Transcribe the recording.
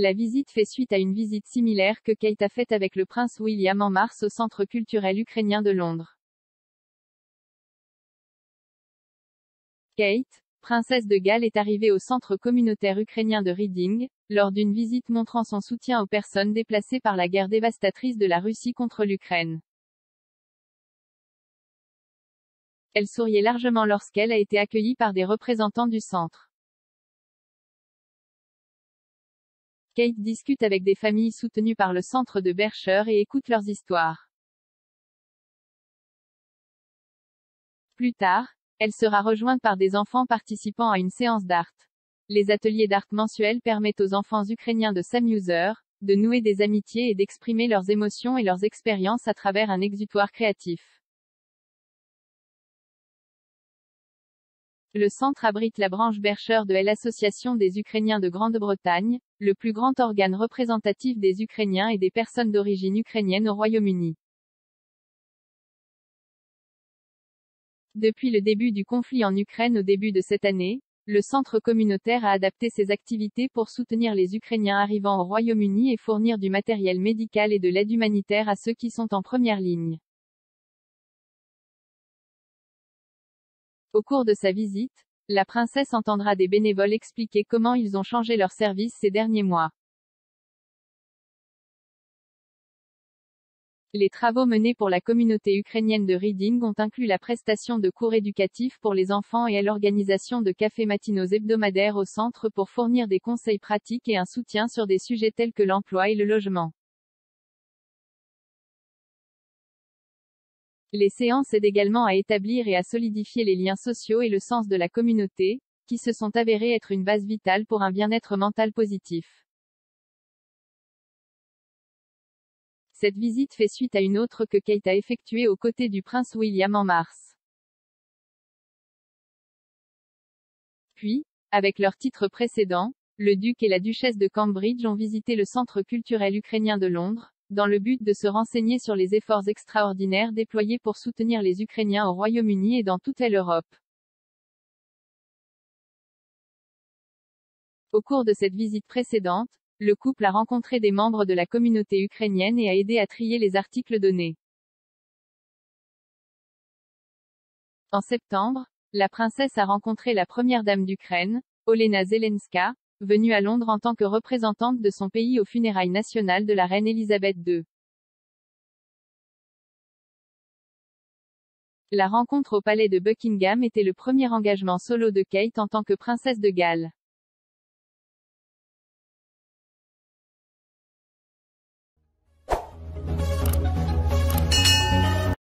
La visite fait suite à une visite similaire que Kate a faite avec le prince William en mars au Centre culturel ukrainien de Londres. Kate, princesse de Galles, est arrivée au centre communautaire ukrainien de Reading, lors d'une visite montrant son soutien aux personnes déplacées par la guerre dévastatrice de la Russie contre l'Ukraine. Elle souriait largement lorsqu'elle a été accueillie par des représentants du centre. Kate discute avec des familles soutenues par le centre de Berkshire et écoute leurs histoires. Plus tard, elle sera rejointe par des enfants participant à une séance d'art. Les ateliers d'art mensuels permettent aux enfants ukrainiens de s'amuser, de nouer des amitiés et d'exprimer leurs émotions et leurs expériences à travers un exutoire créatif. Le centre abrite la branche Berkshire de l'Association des Ukrainiens de Grande-Bretagne, le plus grand organe représentatif des Ukrainiens et des personnes d'origine ukrainienne au Royaume-Uni. Depuis le début du conflit en Ukraine au début de cette année, le centre communautaire a adapté ses activités pour soutenir les Ukrainiens arrivant au Royaume-Uni et fournir du matériel médical et de l'aide humanitaire à ceux qui sont en première ligne. Au cours de sa visite, la princesse entendra des bénévoles expliquer comment ils ont changé leur service ces derniers mois. Les travaux menés pour la communauté ukrainienne de Reading ont inclus la prestation de cours éducatifs pour les enfants et l'organisation de cafés matinaux hebdomadaires au centre pour fournir des conseils pratiques et un soutien sur des sujets tels que l'emploi et le logement. Les séances aident également à établir et à solidifier les liens sociaux et le sens de la communauté, qui se sont avérés être une base vitale pour un bien-être mental positif. Cette visite fait suite à une autre que Kate a effectuée aux côtés du prince William en mars. Puis, avec leur titre précédent, le duc et la duchesse de Cambridge ont visité le Centre culturel ukrainien de Londres, dans le but de se renseigner sur les efforts extraordinaires déployés pour soutenir les Ukrainiens au Royaume-Uni et dans toute l'Europe. Au cours de cette visite précédente, le couple a rencontré des membres de la communauté ukrainienne et a aidé à trier les articles donnés. En septembre, la princesse a rencontré la première dame d'Ukraine, Olena Zelenska, venue à Londres en tant que représentante de son pays aux funérailles nationales de la reine Elisabeth II. La rencontre au palais de Buckingham était le premier engagement solo de Kate en tant que princesse de Galles.